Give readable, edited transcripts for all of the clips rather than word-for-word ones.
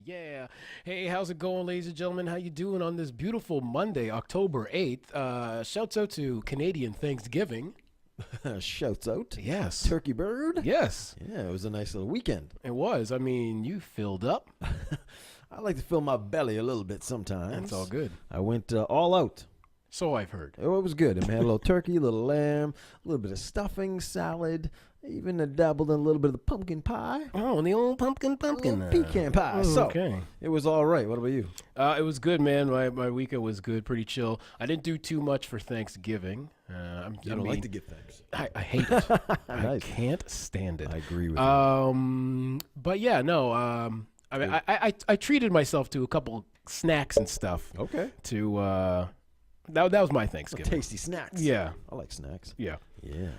Yeah. Hey, how's it going, ladies and gentlemen? How you doing on this beautiful Monday, October 8th? Shouts out to Canadian Thanksgiving. Shouts out. Yes. Turkey bird. Yes, Yeah, it was a nice little weekend. it was. I mean, you filled up. I like to fill my belly a little bit sometimes. That's all good. I went all out. So I've heard. Oh, it was good. I had a little turkey, a little lamb, a little bit of stuffing, salad, even dabbled in a little bit of the pumpkin pie. Oh, and the old pumpkin. Pecan pie. So, okay. it was all right. What about you? It was good, man. My weekend was good, pretty chill. I didn't do too much for Thanksgiving. I don't like to give thanks. I hate it. I Nice. can't stand it. I agree with you. But yeah, no. I mean, I treated myself to a couple snacks and stuff. Okay. That was my Thanksgiving. Tasty snacks. Yeah, I like snacks. yeah. Yeah.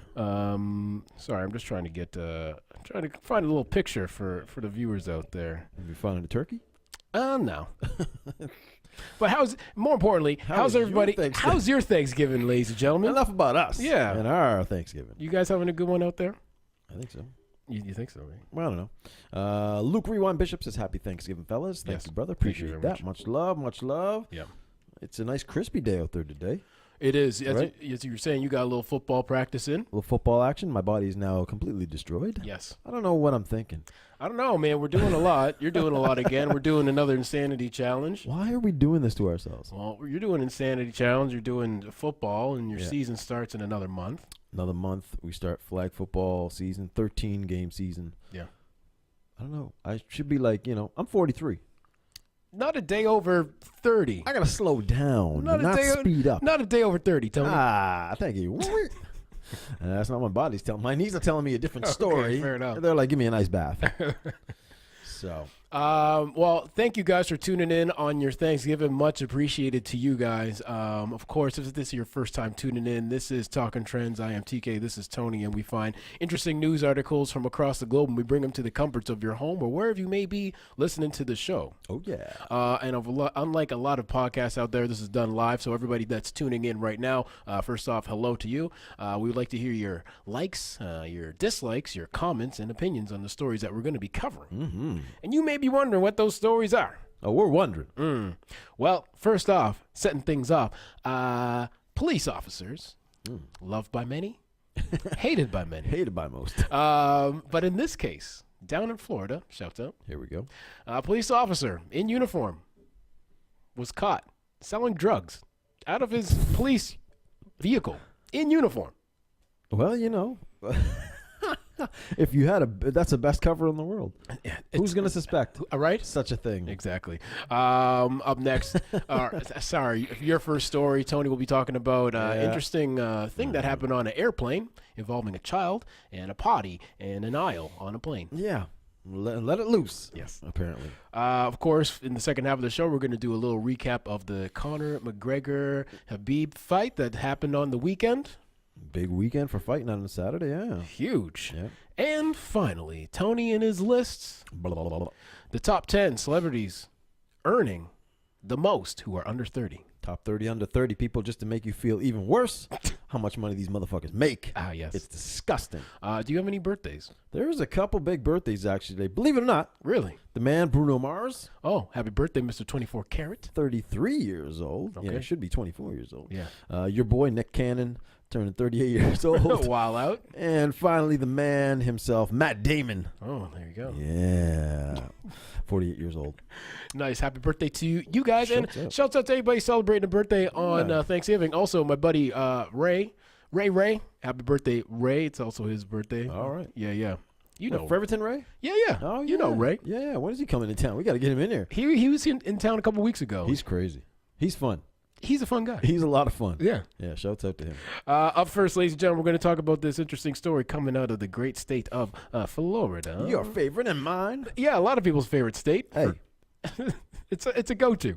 Sorry, I'm just trying to get trying to find a little picture for the viewers out there. Have you found a turkey? No. But more importantly, How how's was your everybody? Thanksgiving? How's your Thanksgiving, ladies and gentlemen? Enough about us. Yeah. And our Thanksgiving. You guys having a good one out there? I think so. You think so, right? Well, I don't know. Luke Rewind Bishop says, "Happy Thanksgiving, fellas." Thank Yes. you, brother. Thank you Appreciate very that. Much love. Much love. Yeah. It's a nice crispy day out there today. It is. As, Right. as you were saying, you got a little football practice in. A little football action. My body is now completely destroyed. Yes. I don't know what I'm thinking. I don't know, man. We're doing a lot. You're doing a lot again. We're doing another insanity challenge. Why are we doing this to ourselves? Well, you're doing insanity challenge. You're doing football, and your Yeah. season starts in another month. Another month, we start flag football season, 13-game season. Yeah. I don't know. I should be like, I'm 43. Not a day over 30. I got to slow down, Not not a day- speed up. Not a day over 30, Tony. Thank you. That's not my body's telling. My knees are telling me a different story. fair enough. They're like, give me a nice bath. So, Well, thank you guys for tuning in on your Thanksgiving. Much appreciated to you guys. Of course, if this is your first time tuning in, this is Talking Trends. I am TK. This is Tony, and we find interesting news articles from across the globe, and we bring them to the comforts of your home or wherever you may be listening to the show. oh yeah. And unlike a lot of podcasts out there, this is done live. So everybody that's tuning in right now, first off, hello to you. We would like to hear your likes, your dislikes, your comments, and opinions on the stories that we're going to be covering. Mm-hmm. And you may be wondering what those stories are. Oh, we're wondering. Well, first off, setting things off, police officers, loved by many, hated by many. Hated by most. But in this case, down in Florida, shout out, Here we go. a police officer in uniform was caught selling drugs out of his police vehicle in uniform. Well, if you had that's the best cover in the world. Who's going to suspect All right? such a thing? Exactly. Up next, sorry, your first story, Tony will be talking about interesting thing that happened on an airplane involving a child and a potty and an aisle on a plane. Yeah. Let it loose. Yes. Apparently. Of course, in the second half of the show, we're going to do a little recap of the Conor McGregor Khabib fight that happened on the weekend. Big weekend for fighting on a Saturday. Yeah. Huge. Yeah. And finally, Tony and his lists, Blah, blah, blah, blah. the top 10 celebrities earning the most who are under 30. Top 30 under 30 people, just to make you feel even worse how much money these motherfuckers make. Ah, yes. It's disgusting. Do you have any birthdays? There's a couple big birthdays actually today. Believe it or not, Really? the man Bruno Mars, Oh, happy birthday, Mr. 24 Carat. 33 years old. Yeah, Okay. he should be 24 years old. Yeah. Your boy Nick Cannon, turning 38 years old. While out. And finally, the man himself, Matt Damon. Oh, there you go. Yeah. 48 years old. Nice. Happy birthday to you guys. Shouts and out. shouts out to everybody celebrating a birthday on Yeah. Thanksgiving. Also, my buddy Ray. Happy birthday, Ray. It's also his birthday. All right. Yeah, yeah. You know. Freverton Ray? Yeah, yeah. Oh, yeah. You know Ray. Yeah. When is he coming to town? We got to get him in here. He was in town a couple weeks ago. He's crazy. He's fun. He's a fun guy. He's a lot of fun. Yeah. Yeah. Shouts out to him. Up first, ladies and gentlemen, we're going to talk about this interesting story coming out of the great state of Florida. Your favorite and mine. Yeah, a lot of people's favorite state. Hey. It's a go-to.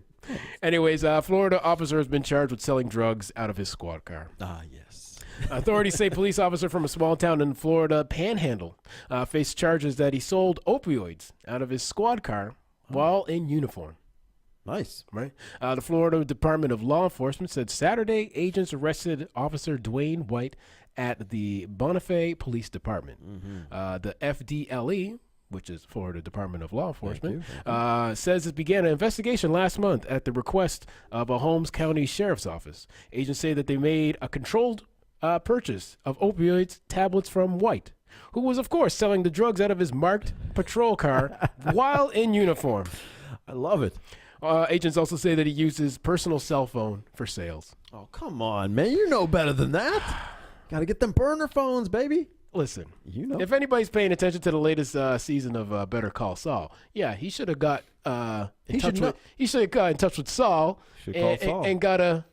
Anyways, Florida officer has been charged with selling drugs out of his squad car. Ah, yes. Authorities say police officer from a small town in Florida, Panhandle, faced charges that he sold opioids out of his squad car while in uniform. Nice. Right. The Florida Department of Law Enforcement said Saturday agents arrested Officer Dwayne White at the Bonifay Police Department. The FDLE which is Florida Department of Law Enforcement, Thank you. says it began an investigation last month at the request of a Holmes County Sheriff's Office. Agents say that they made a controlled purchase of opioids tablets from White, who was, of course, selling the drugs out of his marked patrol car while in uniform. I love it. Agents also say that he used his personal cell phone for sales. Oh, come on, man. You know better than that. Got to get them burner phones, baby. Listen, You know. if anybody's paying attention to the latest season of Better Call Saul, yeah, he should have got in touch with Saul and got a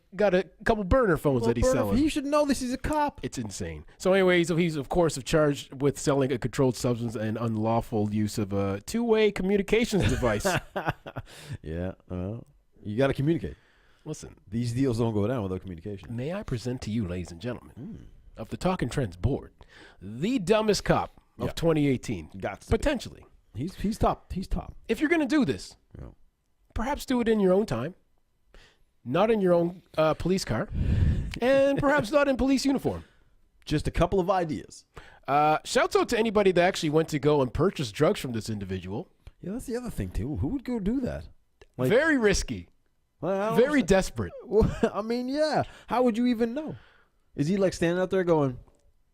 couple burner phones that he's selling. He should know this. He's a cop. It's insane. So anyways, he's of course charged with selling a controlled substance and unlawful use of a two-way communications device. Yeah. You got to communicate. Listen, These deals don't go down without communication. may I present to you, ladies and gentlemen, of the Talking Trends board, the dumbest cop of 2018. Got to be. Potentially. He's top. He's top. If you're going to do this, Yeah. perhaps do it in your own time, not in your own police car, and perhaps not in police uniform. Just a couple of ideas. Shouts out to anybody that actually went to go and purchase drugs from this individual. Yeah, that's the other thing too. Who would go do that? Like- Very risky. Very desperate. I mean, yeah. How would you even know? Is he like standing out there going,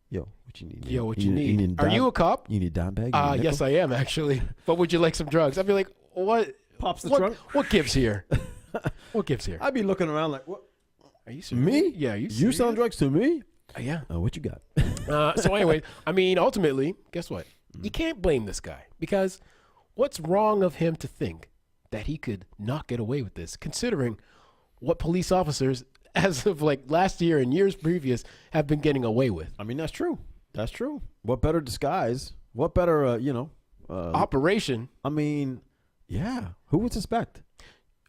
"Yo, what you need? Yo, what you need? need Are you a cop? You need a dime bag? You need a Yes, nickel?" I am actually. But would you like some drugs? I'd be like, what? Pops the what, trunk. What gives here? What gives here? I'd be looking around like, "What? Are you serious? Me? Yeah, you You selling drugs to me? Yeah. What you got?" So anyway, I mean, ultimately, guess what? You can't blame this guy because what's wrong of him to think that he could not get away with this, considering what police officers, as of like last year and years previous, have been getting away with? I mean, that's true. That's true. What better disguise? What better, Operation, I mean, yeah. Who would suspect?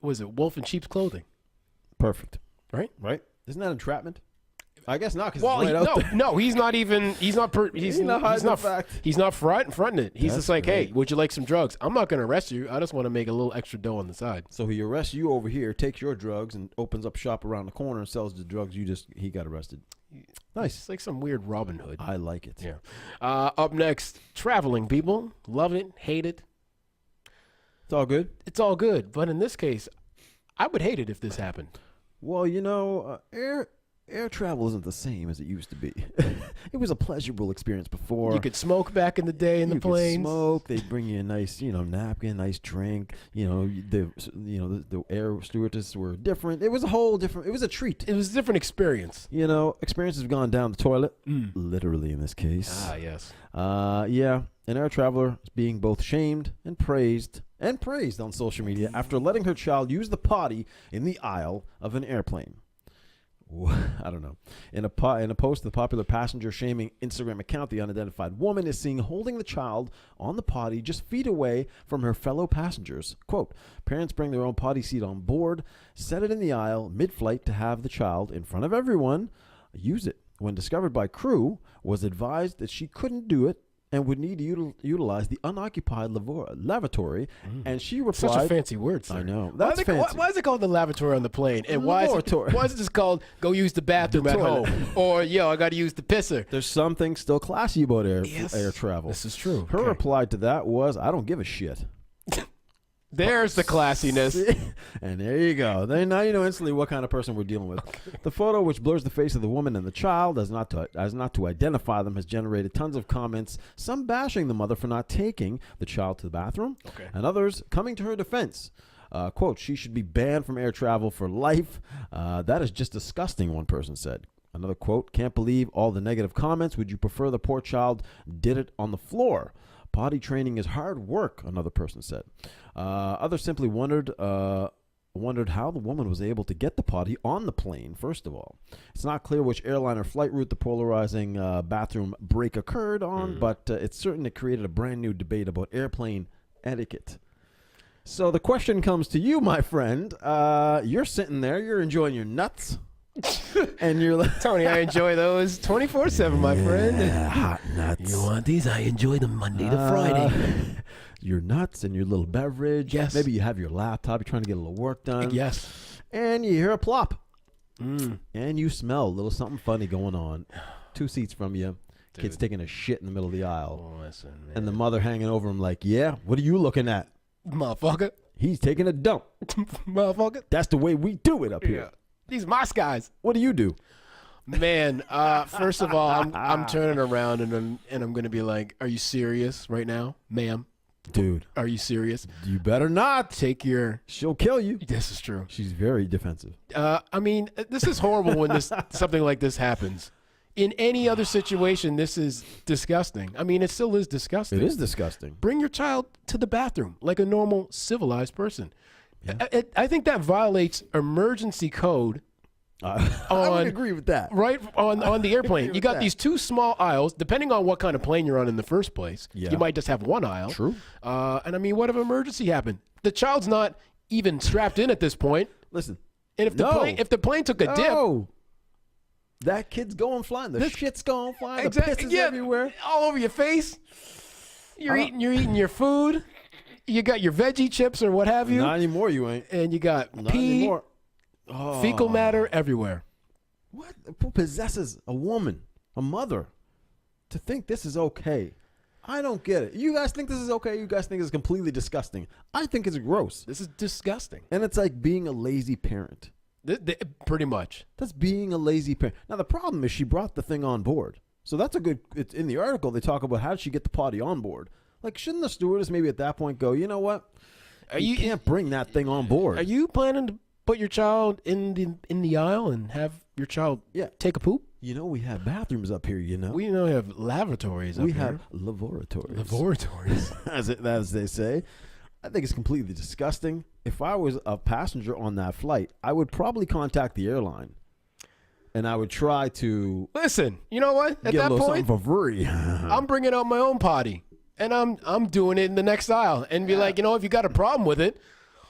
was it wolf in sheep's clothing? Perfect. Right? Right? Isn't that entrapment? I guess not. Cause Well, it's right out there. no, he's not even. He's not. He's not hiding He's the not. fact. He's not fronting it. He's That's just like, hey, great. would you like some drugs? I'm not going to arrest you. I just want to make a little extra dough on the side. So he arrests you over here, takes your drugs, and opens up shop around the corner and sells the drugs he got arrested. Nice. It's like some weird Robin Hood. I like it. Yeah. Up next, traveling people. Love it, hate it. It's all good. It's all good. But in this case, I would hate it if this happened. Well, air travel isn't the same as it used to be. It was a pleasurable experience before. You could smoke back in the day in the You could planes. smoke. They'd bring you a nice, napkin, nice drink. The air stewardesses were different. It was a whole different. It was a treat. It was a different experience. Experiences have gone down the toilet, literally in this case. Yes. Yeah. An air traveler is being both shamed and praised on social media after letting her child use the potty in the aisle of an airplane. I don't know. In a post, the popular passenger shaming Instagram account, the unidentified woman is seen holding the child on the potty just feet away from her fellow passengers. Quote, parents bring their own potty seat on board, set it in the aisle mid-flight to have the child in front of everyone use it. When discovered by crew, was advised that she couldn't do it and would need to utilize the unoccupied lavatory. And she replied... Such a fancy word, sir. I know. Why That's fancy. Why is it called the lavatory on the plane? And why is it just called go use the bathroom at toilet. home? Or, I got to use the pisser. There's something still classy about air travel. This is true. Her Okay. reply to that was, I don't give a shit. There's the classiness. And there you go. Then now you know instantly what kind of person we're dealing with. The photo, which blurs the face of the woman and the child as not to identify them, has generated tons of comments, some bashing the mother for not taking the child to the bathroom, and others coming to her defense. Quote, she should be banned from air travel for life. That is just disgusting, one person said. Another quote, can't believe all the negative comments. Would you prefer the poor child did it on the floor? Potty training is hard work, another person said. Others simply wondered how the woman was able to get the potty on the plane, first of all. It's not clear which airline or flight route the polarizing bathroom break occurred on, but it's certain it created a brand new debate about airplane etiquette. So the question comes to you, my friend. You're sitting there, you're enjoying your nuts. And you're like, Tony, I enjoy those 24/7, my friend. hot nuts. You want these? I enjoy them Monday to Friday. Your nuts and your little beverage. Yes. Maybe you have your laptop. You're trying to get a little work done. Yes. And you hear a plop. And you smell a little something funny going on. 2 seats from you. Kid's taking a shit in the middle of the aisle. Listen, man. And the mother hanging over him like, yeah, what are you looking at? Motherfucker. He's taking a dump. Motherfucker. That's the way we do it up here. Yeah. These my skies. What do you do? Man, first of all, I'm turning around and I'm going to be like, are you serious right now, ma'am? Dude. Are you serious? You better not. Take your... She'll kill you. This is true. She's very defensive. I mean, this is horrible when something like this happens. In any other situation, this is disgusting. I mean, it still is disgusting. It is disgusting. Bring your child to the bathroom like a normal, civilized person. Yeah. I think that violates emergency code. I would agree with that. Right on the airplane. You got these two small aisles. Depending on what kind of plane you're on in the first place, you might just have one aisle. True. And I mean, what if an emergency happened? The child's not even strapped in at this point. Listen. And if the plane took a dip. That kid's going flying. The shit's going flying. Exactly. The piss is everywhere. All over your face. You're eating your food. You got your veggie chips or what have you. Not anymore, you ain't. And you got Not pee, anymore. fecal matter everywhere. What possesses a woman, a mother, to think this is okay? I don't get it. You guys think this is okay? You guys think it's completely disgusting? I think it's gross. This is disgusting. And it's like being a lazy parent. Pretty much. That's being a lazy parent. Now, the problem is she brought the thing on board. So that's a good, it's in the article, they talk about how did she get the potty on board. Like, shouldn't the stewardess maybe at that point go, you know what? You can't bring that thing on board. Are you planning to put your child in the aisle and have your child take a poop? You know, we have bathrooms up here, you know. We know we have lavatories up here. We have laboratories. Laboratories. as they say. I think it's completely disgusting. If I was a passenger on that flight, I would probably contact the airline. And I would try to... Listen, you know what? At get that a little point, something for free. I'm bringing out my own potty. And I'm doing it in the next aisle. And be like, you know, if you got a problem with it,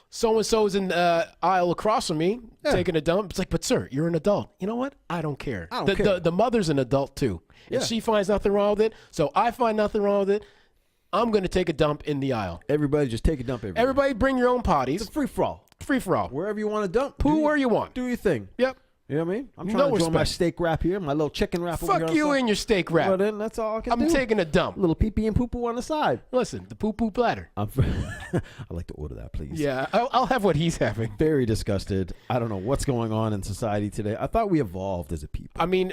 so-and-so's in the aisle across from me taking a dump. It's like, but sir, you're an adult. You know what? I don't care. I don't care. The mother's an adult too. Yeah. And she finds nothing wrong with it. So I find nothing wrong with it. I'm going to take a dump in the aisle. Everybody just take a dump everywhere. Everybody bring your own potties. It's a free-for-all. Free-for-all. Wherever you want to dump. Poo where you want. Do your thing. Yep. You know what I mean? I'm No trying to enjoy my respect. steak wrap here, my little chicken wrap over here. Fuck you and your steak wrap. Well, then that's all I can do. I'm taking a dump. A little pee-pee and poo-poo on the side. Listen, the poo-poo platter. I'd like to order that, please. Yeah, I'll have what he's having. Very disgusted. I don't know what's going on in society today. I thought we evolved as a people. I mean,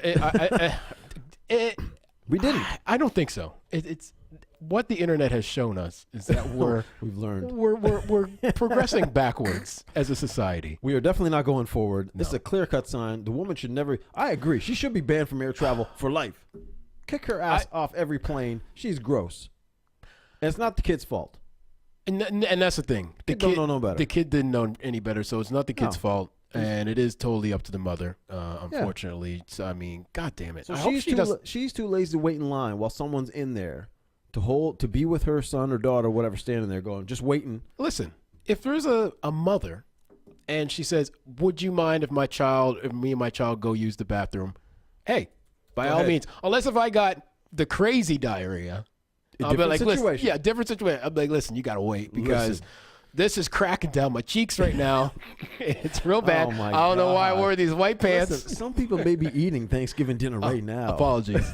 We didn't. I don't think so. It's what the internet has shown us is that We've learned. we're progressing backwards as a society. We are definitely not going forward. This is No. a clear-cut sign. The woman should never... I agree. She should be banned from air travel for life. Kick her ass off every plane. She's gross. And it's not the kid's fault. And that's the thing. The Kid don't know no better. The kid didn't know any better, so it's not the kid's fault. And it is totally up to the mother, unfortunately. So, I mean, God damn it. So I hope she's too lazy to wait in line while someone's in there to be with her son or daughter, whatever, standing there going, just waiting. Listen, if there's a mother and she says, would you mind if me and my child go use the bathroom? Hey, by all means. Unless if I got the crazy diarrhea. I'll be like, listen, different situation. I'm like, listen, you got to wait because this is cracking down my cheeks right now. It's real bad. Oh my I don't know why I God. wore these white pants. Listen, some people may be eating Thanksgiving dinner right now. Apologies.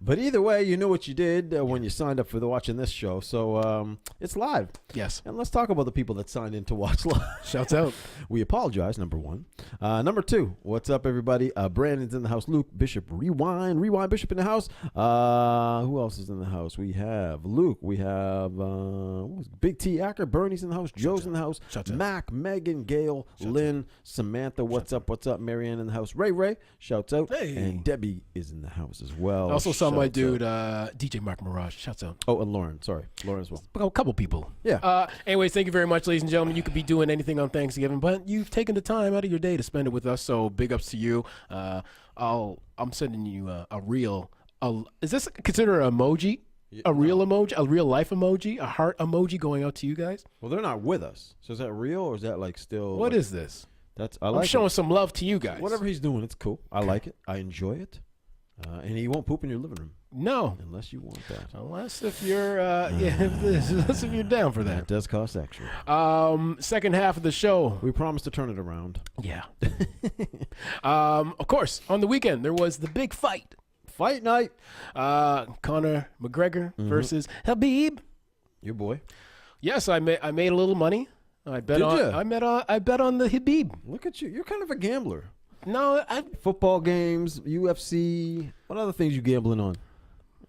But either way, you know what you did when you signed up for watching this show. So it's live. Yes. And let's talk about the people that signed in to watch live. Shouts out. We apologize, number one. Number two, what's up, everybody? Brandon's in the house. Luke Bishop, Rewind Bishop in the house. Who else is in the house? We have Luke. We have Big T Acker. Bernie's in the house. Joe's in the house. Mac, Megan, Gail, Lynn, Samantha. What's up? What's up? Marianne in the house. Ray, shouts out. Hey. And Debbie is in the house as well. I also saw my Shouts dude, out. DJ Mark Mirage. Shouts out. Oh, and Lauren. Sorry. Lauren as well. A couple people. Yeah. Anyways, thank you very much, ladies and gentlemen. You could be doing anything on Thanksgiving, but you've taken the time out of your day to spend it with us. So big ups to you. I'm sending you a real. Is this considered an emoji? A real emoji? A real life emoji? A heart emoji going out to you guys? Well, they're not with us. So is that real or is that like still? What is this? I'm showing some love to you guys. Whatever he's doing, it's cool. I like it. I enjoy it. And he won't poop in your living room. No. Unless you want that. Unless if you're unless if you're down for that. That does cost extra. Second half of the show. We promised to turn it around. Yeah. Of course, on the weekend there was the big fight Fight night. Conor McGregor versus Khabib. Your boy. Yes, I made a little money. I bet Did on ya? I bet on the Khabib. Look at you. You're kind of a gambler. No, Football games, UFC. What other things you gambling on?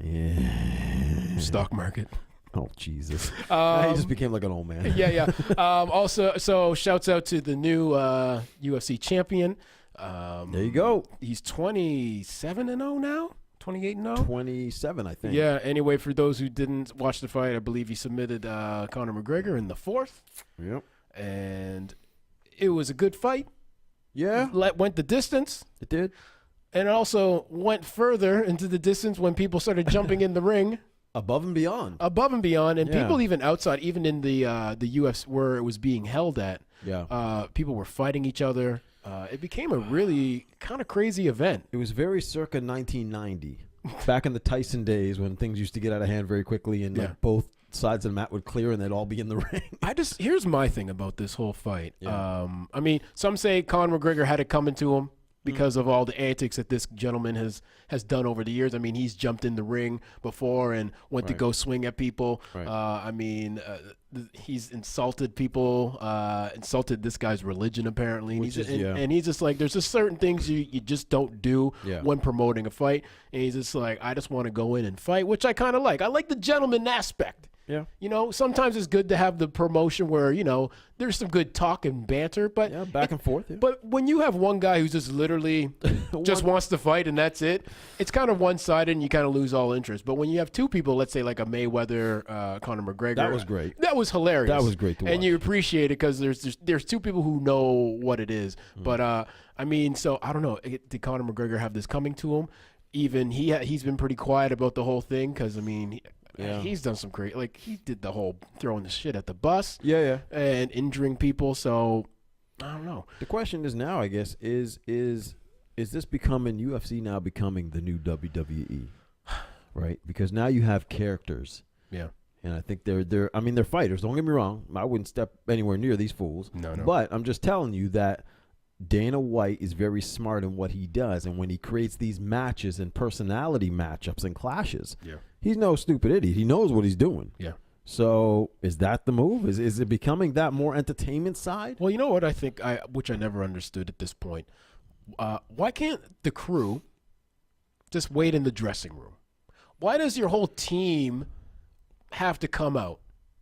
Yeah. stock market. Oh, Jesus. He just became like an old man. Yeah. Also, so shouts out to the new UFC champion. There you go. He's 27-0 now. 28-0. 27, I think. Yeah. Anyway, for those who didn't watch the fight, I believe he submitted Conor McGregor in the 4th, Yep. and it was a good fight. Yeah, Went the distance. it did. And also went further into the distance when people started jumping in the ring, Above and beyond. above and beyond, and Yeah. people even outside, even in the UFC where it was being held at, Yeah. people were fighting each other. It became a really kind of crazy event. It was very circa 1990, back in the Tyson days when things used to get out of hand very quickly and Yeah. like, both sides of the mat would clear and they'd all be in the ring. Here's my thing about this whole fight. Yeah. I mean, some say Conor McGregor had it coming to him because of all the antics that this gentleman has done over the years. I mean, he's jumped in the ring before and went to Right. go swing at people. Right. I mean, he's insulted people, insulted this guy's religion apparently. And Which he's, is- yeah. and he's just like, there's just certain things you just don't do Yeah. when promoting a fight. And he's just like, I just want to go in and fight, which I kind of like. I like the gentleman aspect. Yeah. You know, sometimes it's good to have the promotion where, you know, there's some good talk and banter, but Yeah, back and forth. Yeah. but when you have one guy who's just literally just wants to fight and that's it, it's kind of one-sided and you kind of lose all interest. But when you have two people, let's say like a Mayweather, Conor McGregor. That was great. That was hilarious. That was great to And watch. you appreciate it because there's two people who know what it is. But, I mean, so I don't know. Did Conor McGregor have this coming to him? Even he's been pretty quiet about the whole thing because, I mean, Yeah. he's done some great, like he did the whole throwing the shit at the bus Yeah. and injuring people. So I don't know. The question is now, I guess, is this becoming UFC now becoming the new WWE, right? Because now you have characters, Yeah. and I think they're fighters. Don't get me wrong. I wouldn't step anywhere near these fools. No. But I'm just telling you that Dana White is very smart in what he does, and when he creates these matches and personality matchups and clashes, Yeah. he's no stupid idiot. He knows what he's doing. Yeah. So is that the move? Is it becoming that more entertainment side? Well, you know what I think, which I never understood at this point. Why can't the crew just wait in the dressing room? Why does your whole team have to come out?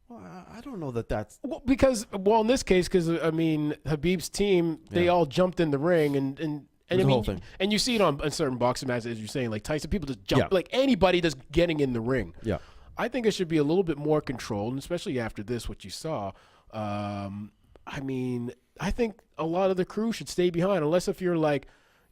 Well, I don't know that that's. Well, in this case, because I mean, Habib's team, they Yeah. all jumped in the ring and It was I the mean, whole thing. and you see it on certain boxing matches, as you're saying, like Tyson, people just jump, Yeah. like anybody just getting in the ring. Yeah. I think it should be a little bit more controlled, and especially after this, what you saw. I mean, I think a lot of the crew should stay behind, unless if you're like,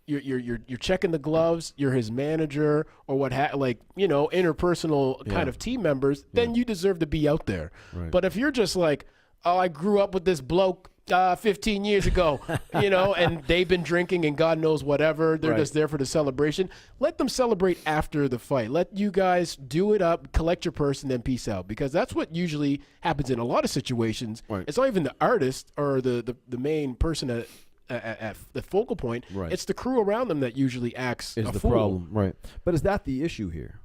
you're checking the gloves, you're his manager, or like interpersonal Yeah. kind of team members. Then you deserve to be out there. Right. But if you're just like, oh, I grew up with this bloke 15 years ago, and they've been drinking and God knows whatever. They're Right. just there for the celebration. Let them celebrate after the fight. Let you guys do it up, collect your purse, and then peace out. Because that's what usually happens in a lot of situations. Right. It's not even the artist or the main person at the focal point. Right. It's the crew around them that usually acts Is a the fool. problem, right? But is that the issue here?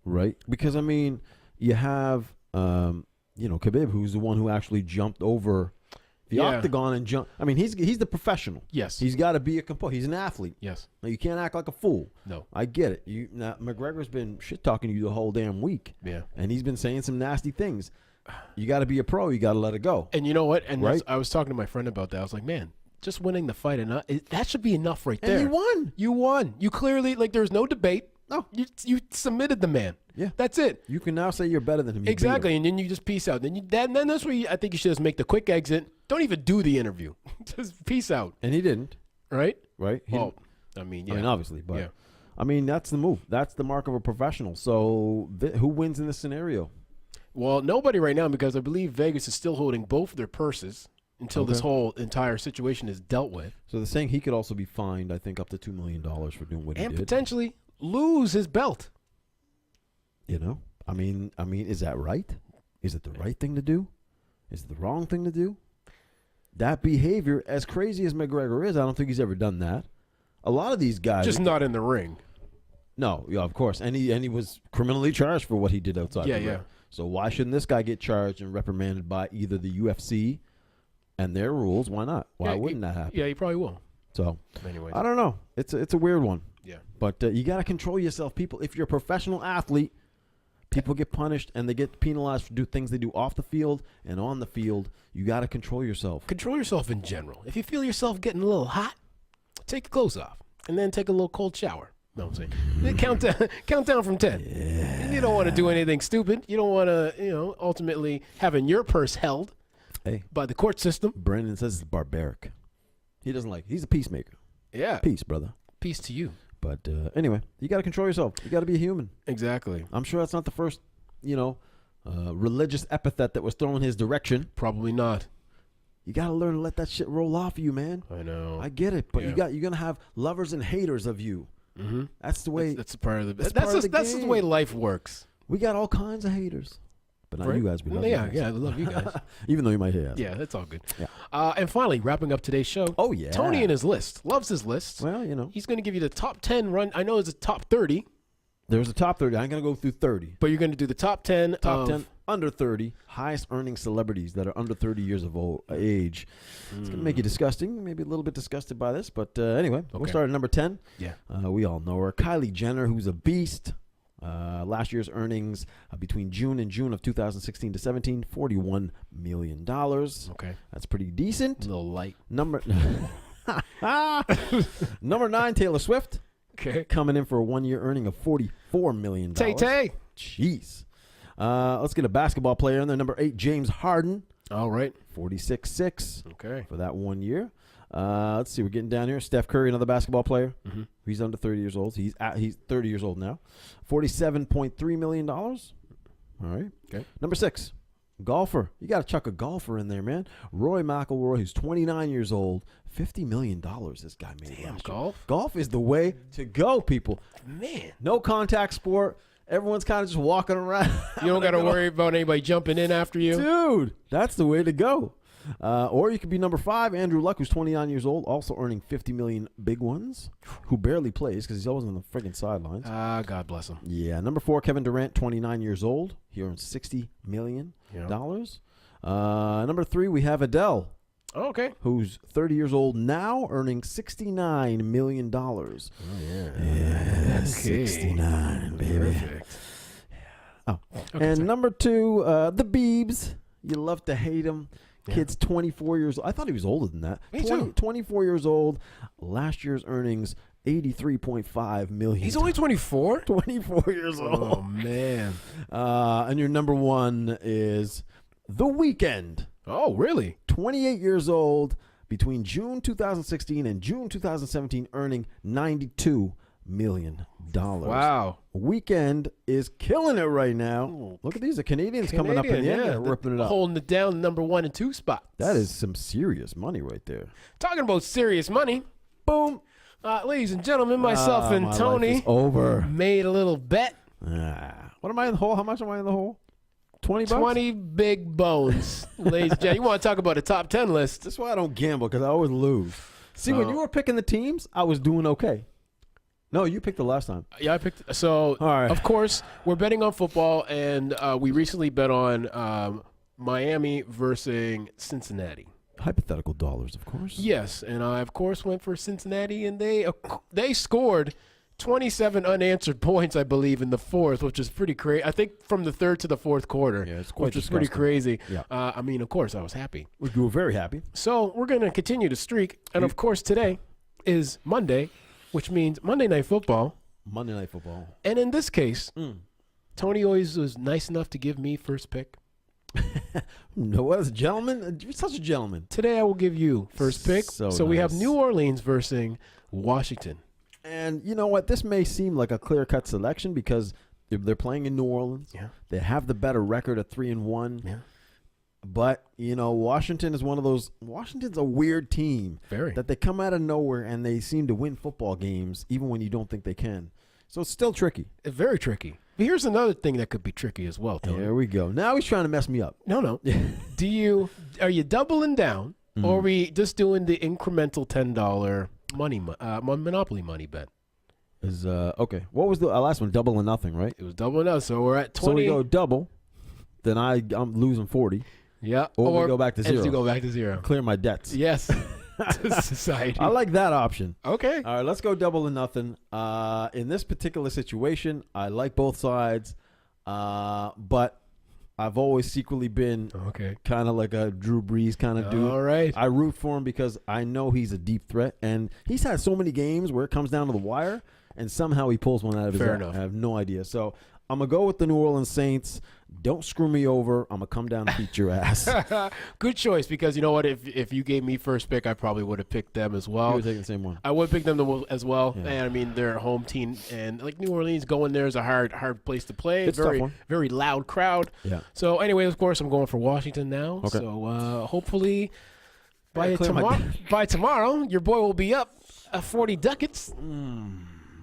Right? Because I mean, you have Khabib, who's the one who actually jumped over the Yeah. octagon and jumped. I mean, he's the professional. Yes. He's got to be a composed. He's an athlete. Yes. Now, you can't act like a fool. No. I get it. McGregor's been shit talking to you the whole damn week. Yeah. And he's been saying some nasty things. You got to be a pro. You got to let it go. And you know what? And Right. I was talking to my friend about that. I was like, man, just winning the fight enough. That should be enough right And there. he won. You won. You clearly, like, there's no debate. No. You submitted the man. Yeah. That's it. You can now say you're better than him. You beat him. Exactly. And then you just peace out. Then that's where I think you should just make the quick exit. Don't even do the interview. Just peace out. And he didn't. Right? Right? He Well, I mean, yeah. I mean, obviously, but Yeah. I mean, that's the move. That's the mark of a professional. So, who wins in this scenario? Well, nobody right now because I believe Vegas is still holding both of their purses until this Okay. whole entire situation is dealt with. So they're saying he could also be fined, I think, up to $2 million for doing what he And did. potentially lose his belt. I mean, is that right? Is it the right thing to do? Is it the wrong thing to do? That behavior, as crazy as McGregor is, I don't think he's ever done that. A lot of these guys, Just not in the ring. No, yeah, of course, and he was criminally charged for what he did outside. Yeah, the ring. yeah. So why shouldn't this guy get charged and reprimanded by either the UFC and their rules? Why not? Why wouldn't that happen? Yeah, he probably will. So Anyways. I don't know. It's a weird one. Yeah. But you got to control yourself, people. If you're a professional athlete, people get punished and they get penalized for do things they do off the field and on the field. You got to control yourself. Control yourself in general. If you feel yourself getting a little hot, take your clothes off and then take a little cold shower. No, I'm saying then count down from 10. Yeah. You don't want to do anything stupid. You don't want to, ultimately having your purse held by the court system. Brandon says it's barbaric. He doesn't like it. He's a peacemaker. Yeah. Peace, brother. Peace to you. But anyway, you got to control yourself. You got to be a human. Exactly. I'm sure that's not the first, religious epithet that was thrown his direction. Probably not. You got to learn to let that shit roll off of you, man. I know. I get it, but Yeah. you're gonna have lovers and haters of you. Mm-hmm. That's the way. That's part of the. That's That's part of just, the that's the game. way life works. We got all kinds of haters, but not Right? you guys. We love you guys. Yeah, I love you guys. Even though you might hate us. Yeah, that's all good. Yeah. And finally, wrapping up today's show. Oh yeah. Tony and his list. Loves his list. Well, He's going to give you the top 10 run. I know it's a top 30, there's a top 30. I'm gonna go through 30. but you're going to do the top 10 Top of 10 under 30 highest earning celebrities that are under 30 years of age. It's gonna make you disgusting, maybe a little bit disgusted by this, but anyway, we'll Okay. start at number 10. Yeah. We all know her, Kylie Jenner, who's a beast. Last year's earnings between June and June of 2016 to 17, $41 million. Okay. That's pretty decent. A little light. Number 9, Taylor Swift, Okay. coming in for a 1-year earning of $44 million. Tay. Jeez. Let's get a basketball player in there. Number 8, James Harden, All right. 46.6 Okay. for that 1 year. Let's see. We're getting down here. Steph Curry, another basketball player. Mm-hmm. He's under 30 years old. He's 30 years old now. $47.3 million. All right. Okay. Number 6, golfer. You got to chuck a golfer in there, man. Roy McIlroy, who's 29 years old. $50 million this guy made. Damn, last year. golf. Golf is the way to go, people. Man. No contact sport. Everyone's kind of just walking around. You don't got to worry about anybody jumping in after you. Dude, that's the way to go. Or you could be number 5, Andrew Luck, who's 29 years old, also earning $50 million big ones, who barely plays because he's always on the friggin' sidelines. God bless him. Yeah, number 4, Kevin Durant, 29 years old. He earns $60 million. Yeah. Number 3, we have Adele, Okay. who's 30 years old now, earning $69 million. Oh, yeah. Yeah, Okay. 69, baby. Perfect. Oh, Okay, and sorry. number 2, the Biebs. You love to hate him. Yeah. Kid's 24 years old. I thought he was older than that. Me too. 24 years old. Last year's earnings, $83.5 million. He's only 24? 24 years Oh, old. man. And your number 1 is The Weeknd. Oh, really? 28 years old. Between June 2016 and June 2017, earning $92 million. Wow. Weekend is killing it right now. Ooh. Look at these. The Canadians coming up in the end. yeah. They're ripping it up. Holding it down, number 1 and 2 spots. That is some serious money right there. Talking about serious money. Boom. Ladies and gentlemen, myself and My life Tony is over. made a little bet. What am I in the hole? How much am I in the hole? 20 bucks? 20 big bones. Ladies and gentlemen, you want to talk about a top 10 list? That's why I don't gamble, because I always lose. See, when you were picking the teams, I was doing okay. No, you picked the last time. Yeah, I picked. So, All right. of course, we're betting on football, and we recently bet on Miami versus Cincinnati. Hypothetical dollars, of course. Yes, and I, of course, went for Cincinnati, and they scored 27 unanswered points, I believe, in the fourth, which is pretty crazy. I think from the third to the fourth quarter, Yeah, it's quite which is pretty disgusting. crazy. Yeah. I mean, of course, I was happy. We were very happy. So we're going to continue to streak, and of course, today is Monday, which means Monday Night Football. Monday Night Football. And in this case, Tony always was nice enough to give me first pick. No, what is a gentleman? You're such a gentleman. Today I will give you first pick. So we have nice. New Orleans versus Washington. And you know what? This may seem like a clear-cut selection because they're playing in New Orleans. Yeah. They have the better record of 3-1. Yeah. But, Washington is one of those. Washington's a weird team. Very. That they come out of nowhere and they seem to win football games even when you don't think they can. So it's still tricky. Very tricky. But here's another thing that could be tricky as well, Tony. There we go. Now he's trying to mess me up. No. Are you doubling down, or are we just doing the incremental $10 Monopoly money bet? is okay. What was the last one? Double or nothing, right? It was double or nothing. So we're at 20. So we go double. Then I'm losing 40. Yeah. Or we go back to zero. You go back to zero. Clear my debts. Yes. To society. I like that option. Okay. All right, let's go double or nothing. In this particular situation, I like both sides, but I've always secretly been kind of like a Drew Brees kind of dude. All right. I root for him because I know he's a deep threat, and he's had so many games where it comes down to the wire, and somehow he pulls one out of his Fair ass. enough. I have no idea. So I'm going to go with the New Orleans Saints. Don't screw me over. I'm going to come down and beat your ass. Good choice, because you know what? If you gave me first pick, I probably would have picked them as well. You were taking the same one. I would pick them as well. Yeah. And I mean, they're a home team, and like New Orleans, going there is a hard place to play. It's a tough one. Very loud crowd. Yeah. So anyway, of course, I'm going for Washington now. Okay. So hopefully by clear tomorrow, your boy will be up 40 ducats.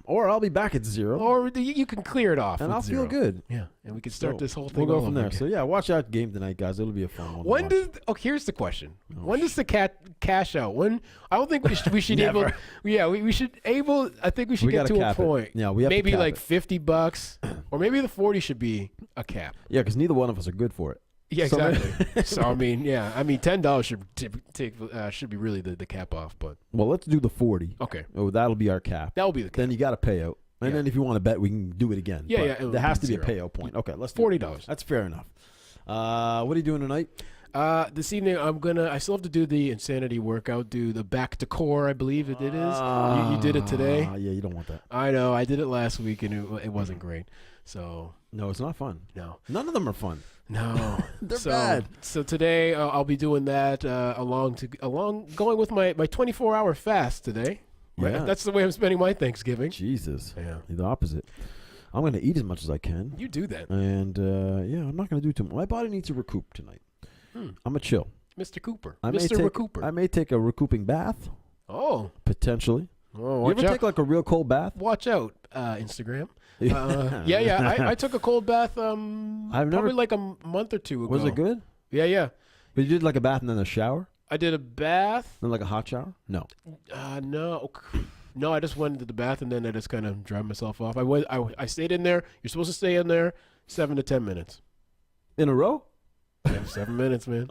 Or I'll be back at zero. Or you can clear it off. And with I'll zero. feel good. Yeah, and we can start this whole thing. We'll go all from over there. again. So yeah, watch that game tonight, guys. It'll be a fun one. Here's the question. When does the cash out? When I don't think we should able. Yeah, we should able. I think we should get to a point. Yeah, we have maybe to cap like it. $50, or maybe the 40 should be a cap. Yeah, because neither one of us are good for it. Yeah, exactly. So I mean, $10 should be really the cap off. But Well, let's do the 40. okay, Oh, that'll be our cap. that will be the cap. Then you got to pay out. And then if you want to bet, we can do it again. Yeah, But yeah, it'll there has be to be a zero. payout point. Okay, let's do $40. That's fair enough. What are you doing tonight? This evening I still have to do the insanity workout, do the back to core, I believe it is. You did it today. Yeah, you don't want that. I know. I did it last week and it wasn't great. So No, it's not fun. no. None of them are fun. No. They're bad. So today I'll be doing that going with my 24-hour fast today. Yeah. That's the way I'm spending my Thanksgiving. Jesus. Yeah. The opposite. I'm going to eat as much as I can. You do that. And, I'm not going to do too much. My body needs to recoup tonight. I'm going to chill. Mr. Cooper. I Mr. Recooper. may take a recouping bath, Oh. potentially. Oh, You watch ever out. take like a real cold bath? Watch out, Instagram. I took a cold bath probably like a month or two ago. Was it good? Yeah. But you did like a bath and then a shower? I did a bath. Then like a hot shower? No. No, I just went into the bath and then I just kind of dried myself off. I stayed in there. You're supposed to stay in there 7 to 10 minutes. In a row? Yeah, 7 minutes, man.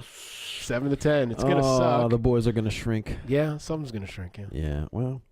7 to 10. It's gonna suck. The boys are gonna shrink. Yeah, something's gonna shrink. Yeah. Yeah. Well,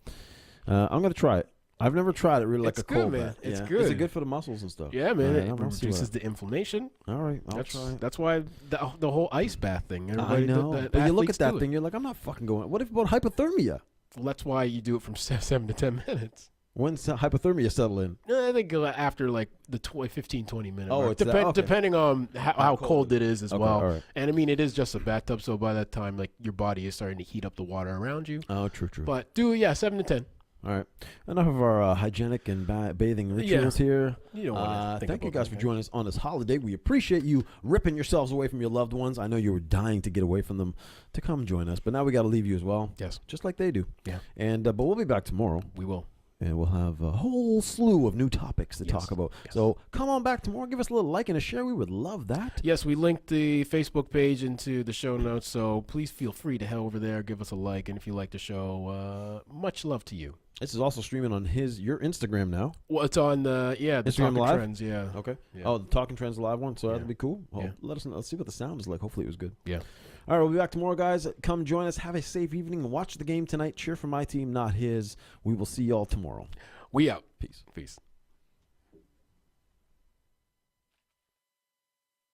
I'm gonna try it. I've never tried it really like It's a good, cold man. bath. It's Yeah. good. Is it good for the muscles and stuff? Yeah, man. All right, It I'll see reduces what- the inflammation. All right, I'll try it. That's why the whole ice bath thing. I Everybody know. that But you look at athletes do that it. thing, you're like, I'm not fucking going. What if about hypothermia? Well, that's why you do it from 7 to 10 minutes. When's hypothermia settle in? I think after like the 15, 20 minute Oh, mark. it's that- okay. Depending on how cold it is as Okay, well. all right. And I mean, it is just a bathtub, so by that time, like your body is starting to heat up the water around you. Oh, true. But 7 to 10. All right. Enough of our hygienic and bathing rituals here. You don't want to Thank you guys for joining us on this holiday. We appreciate you ripping yourselves away from your loved ones. I know you were dying to get away from them to come join us, but now we got to leave you as well. Yes. Just like they do. Yeah. And but we'll be back tomorrow. We will. And we'll have a whole slew of new topics to talk about. Yes. So come on back tomorrow. Give us a little like and a share. We would love that. Yes, we linked the Facebook page into the show notes, so please feel free to head over there, give us a like, and if you like the show, much love to you. This is also streaming on your Instagram now. Well, it's on the Instagram Talking Live? Trends, yeah. Okay. Yeah. Oh, the Talking Trends Live one. So that'd Yeah. be cool. Well, Yeah. let us know. Let's see what the sound is like. Hopefully it was good. Yeah. All right, we'll be back tomorrow, guys. Come join us. Have a safe evening and watch the game tonight. Cheer for my team, not his. We will see y'all tomorrow. We out. Peace. Peace.